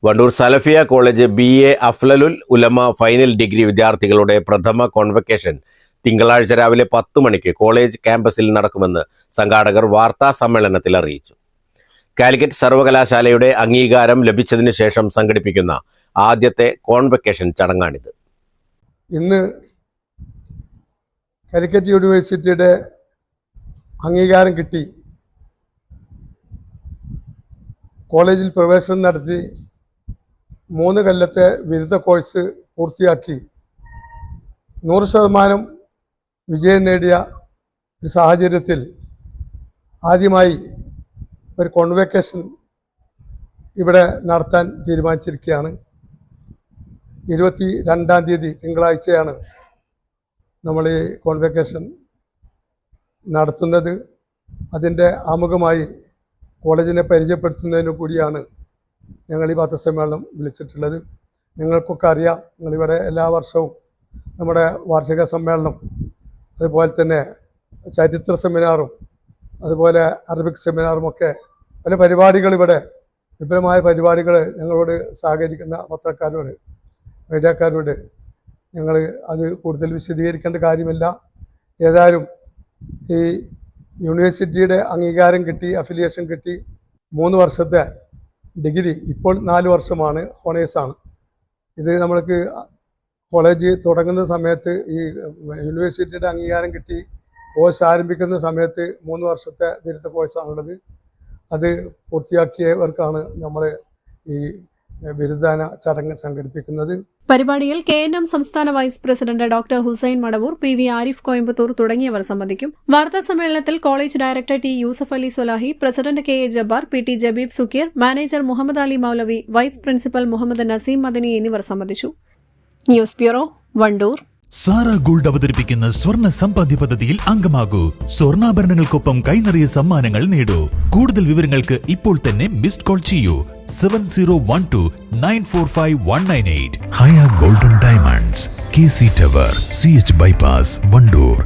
Wandoor Salafiya college BA അഫ്ലലുൽ ഉലമ final degree വിദ്യാർത്ഥികളുടെ പ്രഥമ convocation തിങ്കളാഴ്ച രാവിലെ 10 മണിക്ക് കോളേജ് ക്യാമ്പസിൽ നടക്കുമെന്ന് സംഘാടകർ വാർത്താ സമ്മേളനത്തിൽ അറിയിച്ചു. കാലിക്കറ്റ് സർവകലാശാലയുടെ അംഗീകാരം ലഭിച്ചതിന് ശേഷം സംഘടിപ്പിക്കുന്ന ആദ്യത്തെ കോൺവക്കേഷൻ ചടങ്ങാണിത്. ഇന്ന് കാലിക്കറ്റ് യൂണിവേഴ്സിറ്റിയുടെ അംഗീകാരം കിട്ടി കോളേജിൽ പ്രവേശനം നടത്തി 3 കൊല്ലത്തെ ബിരുദ കോഴ്സ് പൂർത്തിയാക്കി 100% വിജയം നേടിയ ഒരു സാഹചര്യത്തിൽ ആദ്യമായി ഒരു കോൺവക്കേഷൻ ഇവിടെ നടത്താൻ തീരുമാനിച്ചിരിക്കുകയാണ്. 22-ാം തീയതി തിങ്കളാഴ്ചയാണ് നമ്മൾ ഈ കോൺവക്കേഷൻ നടത്തുന്നത്. അതിൻ്റെ ആമുഖമായി കോളേജിനെ പരിചയപ്പെടുത്തുന്നതിന് കൂടിയാണ് ഞങ്ങൾ ഈ പത്രസമ്മേളനം വിളിച്ചിട്ടുള്ളത്. നിങ്ങൾക്കൊക്കെ അറിയാം, ഞങ്ങളിവിടെ എല്ലാ വർഷവും നമ്മുടെ വാർഷിക സമ്മേളനം, അതുപോലെ തന്നെ ചരിത്ര സെമിനാറും അതുപോലെ അറബിക് സെമിനാറുമൊക്കെ പല പരിപാടികൾ, ഇവിടെ വിപുലമായ പരിപാടികൾ ഞങ്ങളോട് സഹകരിക്കുന്ന പത്രക്കാരോട്, മീഡിയക്കാരോട് ഞങ്ങൾ അത് കൂടുതൽ വിശദീകരിക്കേണ്ട കാര്യമില്ല. ഏതായാലും ഈ യൂണിവേഴ്സിറ്റിയുടെ അംഗീകാരം കിട്ടി, അഫിലിയേഷൻ കിട്ടി, 3 വർഷത്തെ ഡിഗ്രി, ഇപ്പോൾ 4 വർഷമാണ്, ഹോണേഴ്സാണ്. ഇത് നമ്മൾക്ക് കോളേജ് തുടങ്ങുന്ന സമയത്ത് ഈ യൂണിവേഴ്സിറ്റിയുടെ അംഗീകാരം കിട്ടി കോഴ്സ് ആരംഭിക്കുന്ന സമയത്ത് 3 വർഷത്തെ ബിരുദ കോഴ്സാണുള്ളത്. അത് പൂർത്തിയാക്കിയവർക്കാണ് നമ്മൾ ഈ ബിരുദദാന ചടങ്ങ് സംഘടിപ്പിക്കുന്നത്. പരിപാടിയിൽ KNM സംസ്ഥാന vice president doctor Hussain Madavoor, PV Arif Coimbatore തുടങ്ങിയവർ സംബന്ധിക്കും. വാർത്താ സമ്മേളനത്തിൽ college director T Yusuf Ali Swalahi, president KA Jabbar, PT Jabeeb Sukkeer, manager Muhammad Ali Maulavi, vice principal Muhammad Naseem Madani എന്നിവർ സംബന്ധിച്ചു. News bureau, Wandoor. Sara gold അവതരിപ്പിക്കുന്ന സ്വർണ്ണ സമ്പാദ്യ പദ്ധതിയിൽ അംഗമാകൂ. സ്വർണ്ണാഭരണങ്ങൾക്കൊപ്പം കൈനിറിയ സമ്മാനങ്ങൾ നേടൂ. കൂടുതൽ വിവരങ്ങൾക്ക് ഇപ്പോൾ തന്നെ മിസ്ഡ് കോൾ ചെയ്യൂ 7012945198. Haya golden diamonds, KC tower, CH bypass, Wandoor.